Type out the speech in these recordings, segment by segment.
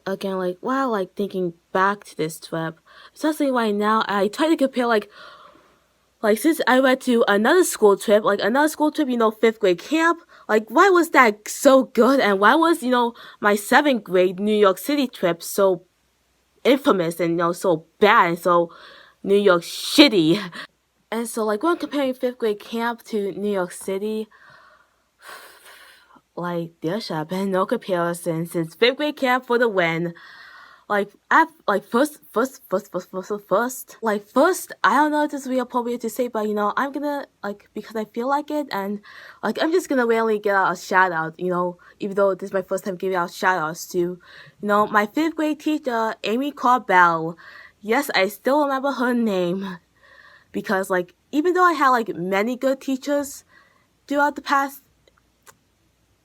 again, like while like thinking back to this trip, especially right now, I try to compare like since I went to another school trip, fifth grade camp, like why was that so good, and why was my seventh grade New York City trip so infamous and so bad and so New York shitty. And so like when comparing fifth grade camp to New York City, like there should have been no comparison since fifth grade camp for the win. Like first, I don't know if this is really appropriate to say, but I'm gonna like because I feel like it, and like I'm just gonna randomly get out a shout out, even though this is my first time giving out shout outs to, my fifth grade teacher, Amy Corbell. Yes, I still remember her name because like even though I had like many good teachers throughout the past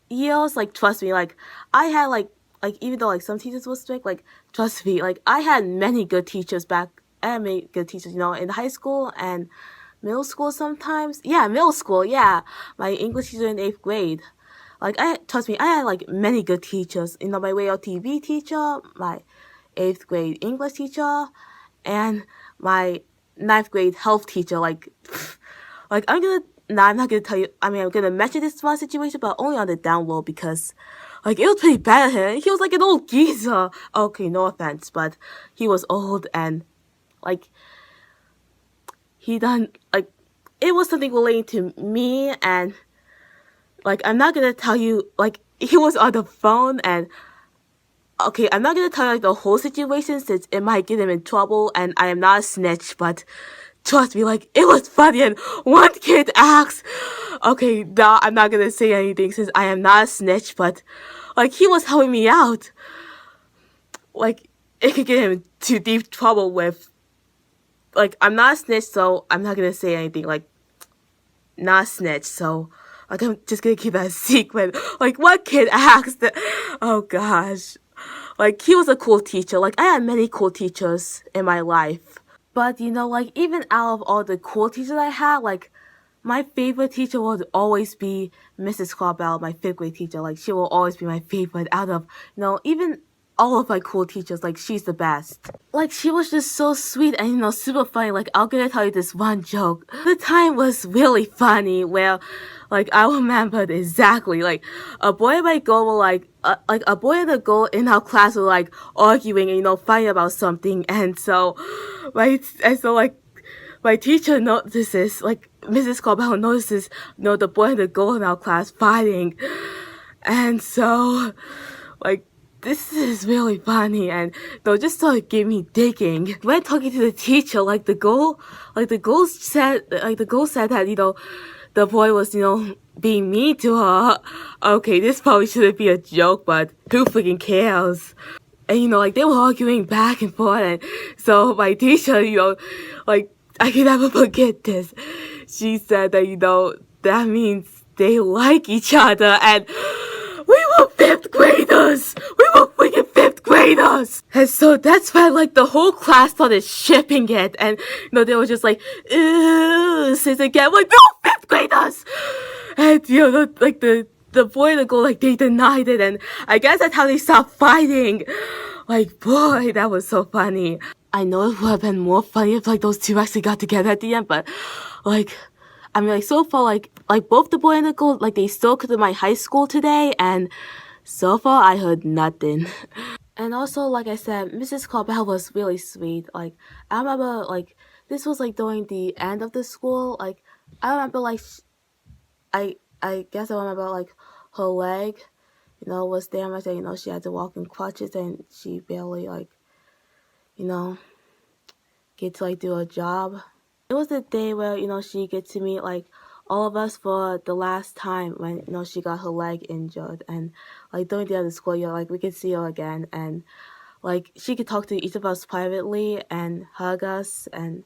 years, like trust me, like I had like even though like some teachers were strict, like trust me, like I had many good teachers back and many good teachers, in high school and middle school sometimes. Yeah, middle school, yeah. My English teacher in eighth grade. Like trust me, I had like many good teachers. My radio TV teacher, my eighth grade English teacher, and my ninth grade health teacher. Like like I'm not gonna tell you. I mean, I'm gonna mention this one situation, but only on the down low because, like, it was pretty bad. He was like an old geezer. Okay, no offense, but he was old and, like, he done like it was something relating to me and, like, I'm not gonna tell you like he was on the phone and. Okay, I'm not gonna tell you like the whole situation since it might get him in trouble, and I am not a snitch, but trust me, like, it was funny, and one kid asked, okay, no, I'm not gonna say anything since I am not a snitch, but, like, he was helping me out. Like, it could get him into deep trouble with, like, I'm not a snitch, so I'm not gonna say anything, like, not a snitch, so, like, I'm just gonna keep that a secret. Like, one kid asked, oh gosh. Like, he was a cool teacher. Like, I had many cool teachers in my life. But, like, even out of all the cool teachers I had, like, my favorite teacher would always be Mrs. Corbell, my fifth grade teacher. Like, she will always be my favorite out of, even all of my cool teachers. Like, she's the best. Like, she was just so sweet and, super funny. Like, I'm gonna tell you this one joke. The time was really funny where, like, I remembered exactly, like, a boy and my girl were, like a boy and a girl in our class were, like, arguing and, fighting about something. And so, like, my teacher notices, like, Mrs. Corbell notices, the boy and the girl in our class fighting. And so, like, this is really funny, and they'll just sort of get me digging. When talking to the teacher, like the girl said that, the boy was, being mean to her. Okay, this probably shouldn't be a joke, but who freaking cares? And, like, they were arguing back and forth, and so my teacher, like, I can never forget this. She said that, that means they like each other, and we were fifth graders! We were freaking fifth graders! And so that's when, like, the whole class started shipping it, and, they were just like, ooh, since again, like, we were fifth graders! And, the boy and the girl, like, they denied it, and I guess that's how they stopped fighting. Like, boy, that was so funny. I know it would have been more funny if, like, those two actually got together at the end, but, like, I mean, like, so far, like both the boy and the girl, like, they still come to my high school today, and so far, I heard nothing. And also, like I said, Mrs. Corbell was really sweet. Like, I remember, like, this was, like, during the end of the school. Like, I remember, like, I guess I remember, like, her leg, was damaged, and, she had to walk in crutches, and she barely, like, get to, like, do a job. It was the day where, she get to meet, like, all of us for the last time when, she got her leg injured. And, like, during the end of the school year, like, we could see her again. And, like, she could talk to each of us privately and hug us. And,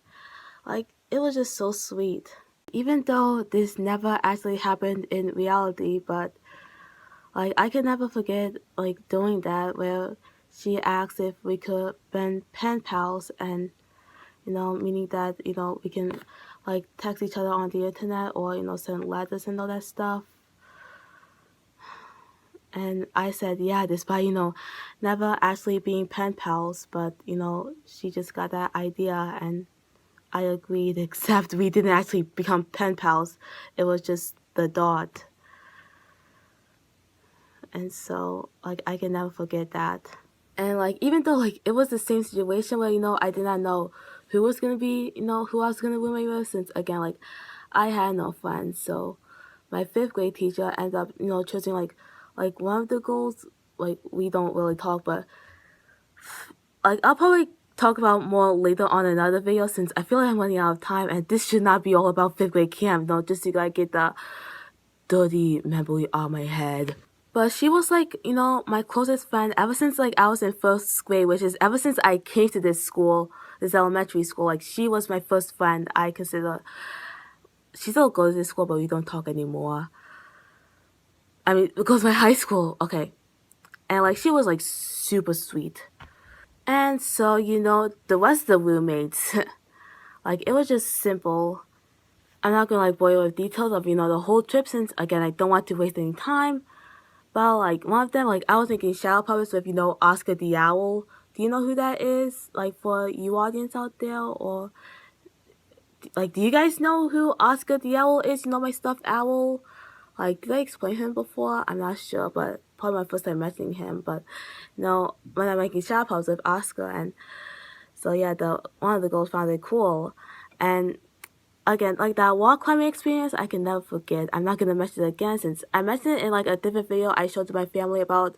like, it was just so sweet. Even though this never actually happened in reality, but, like, I can never forget, like, doing that where she asked if we could be pen pals and, meaning that, we can, like, text each other on the internet or, send letters and all that stuff. And I said, yeah, despite, never actually being pen pals, but, she just got that idea and I agreed, except we didn't actually become pen pals. It was just the dot. And so, like, I can never forget that. And, like, even though, like, it was the same situation where, I did not know who was going to be, who I was going to roommate with, since, again, like, I had no friends. So, my fifth grade teacher ended up, choosing, like, one of the girls, like, we don't really talk, but, like, I'll probably talk about more later on in another video, since I feel like I'm running out of time, and this should not be all about fifth grade camp, just to, like, get the dirty memory out of my head. But she was like, my closest friend ever since like I was in first grade, which is ever since I came to this school, this elementary school. Like she was my first friend. I consider she still goes to this school, but we don't talk anymore. I mean, because my high school, okay, and like she was like super sweet. And so the rest of the roommates, like it was just simple. I'm not gonna like bore you with details of the whole trip, since again I don't want to waste any time. But like one of them, like I was thinking shadow puppets with Oscar the Owl. Do you know who that is? Like for you audience out there, or like do you guys know who Oscar the Owl is? My stuffed owl. Like did I explain him before? I'm not sure, but probably my first time mentioning him. But when I'm making shadow puppets with Oscar, and so yeah, the one of the girls found it cool, and again, like that wall climbing experience, I can never forget. I'm not gonna mention it again, since I mentioned it in like a different video I showed to my family about,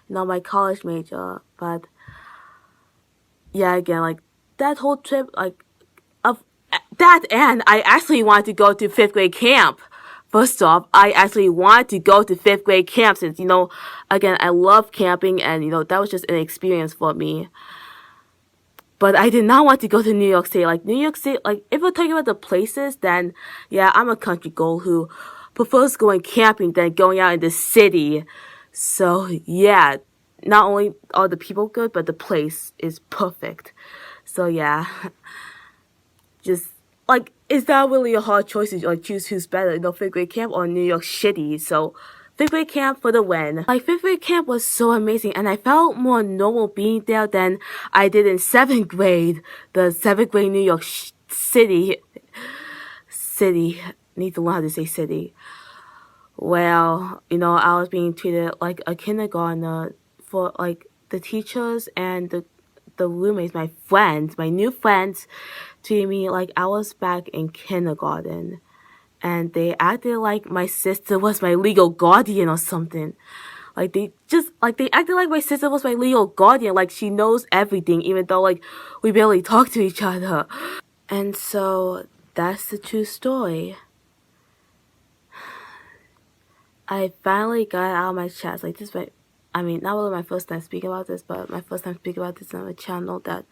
my college major. But yeah, again, like that whole trip, like of that, and I actually wanted to go to fifth grade camp. First off, I actually wanted to go to fifth grade camp, since again, I love camping, and that was just an experience for me. But I did not want to go to New York City. Like, New York City, like, if we're talking about the places, then, yeah, I'm a country girl who prefers going camping than going out in the city. So, yeah, not only are the people good, but the place is perfect. So, yeah, just, like, is that really a hard choice to, like, choose who's better, fifth grade camp or New York City? So, fifth grade camp for the win. Like, fifth grade camp was so amazing, and I felt more normal being there than I did in seventh grade. The seventh grade New York City. Need to learn how to say city. Well, I was being treated like a kindergartner for, like, the teachers and the roommates, my friends, my new friends, treated me like I was back in kindergarten. And they acted like my sister was my legal guardian or something. Like they acted like my sister was my legal guardian, like she knows everything, even though like we barely talk to each other. And so that's the true story. I finally got out of my chest. Like this, I mean, not really my first time speaking about this, but my first time speaking about this on my channel. That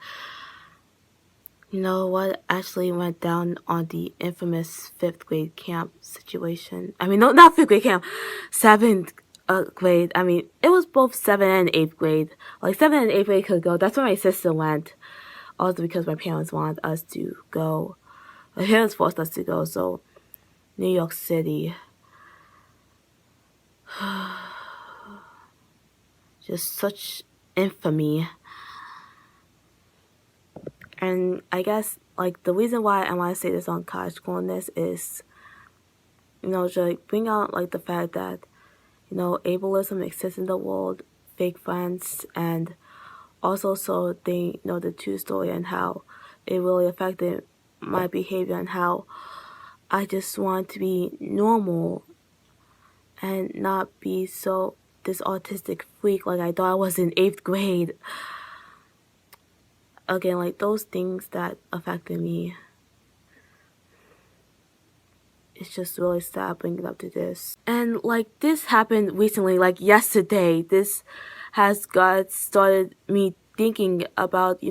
what actually went down on the infamous fifth grade camp situation. I mean, no, not fifth grade camp, seventh grade. I mean, it was both 7th and 8th grade. Like 7th and 8th grade could go. That's where my sister went. Also because my parents wanted us to go. My parents forced us to go. So, New York City. Just such infamy. And I guess, like, the reason why I want to say this on college coolness is, to like, bring out, like, the fact that, ableism exists in the world, fake friends, and also so they know the true story and how it really affected my behavior and how I just want to be normal and not be so this autistic freak like I thought I was in 8th grade. Again, like those things that affected me. It's just really sad bringing up to this. And like this happened recently, like yesterday. This has started me thinking about,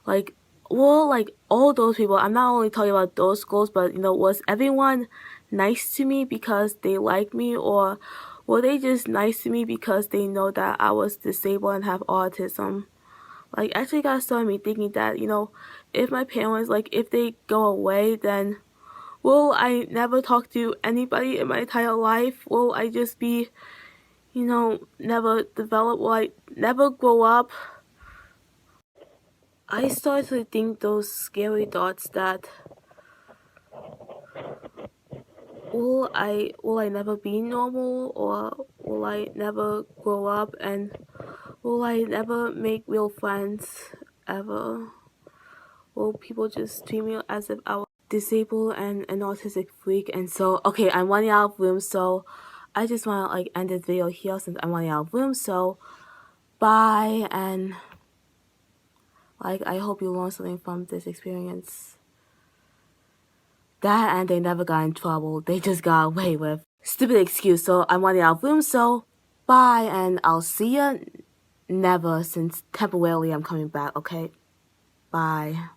like, well, like all those people. I'm not only talking about those schools, but was everyone nice to me because they like me, or were they just nice to me because they know that I was disabled and have autism? Like, actually got started me thinking that, if my parents, like, if they go away, then will I never talk to anybody in my entire life? Will I just be, you know, never develop, like, never grow up. I started to think those scary thoughts that will I never be normal, or will I never grow up, and will I never make real friends ever? Will people just treat me as if I was disabled and an autistic freak? And so, okay, I'm running out of room, so I just want to like end this video here since I'm running out of room. So bye, and like I hope you learned something from this experience. That and they never got in trouble. They just got away with stupid excuse. So I'm running out of room. So bye, and I'll see ya never, since temporarily I'm coming back. Okay, bye.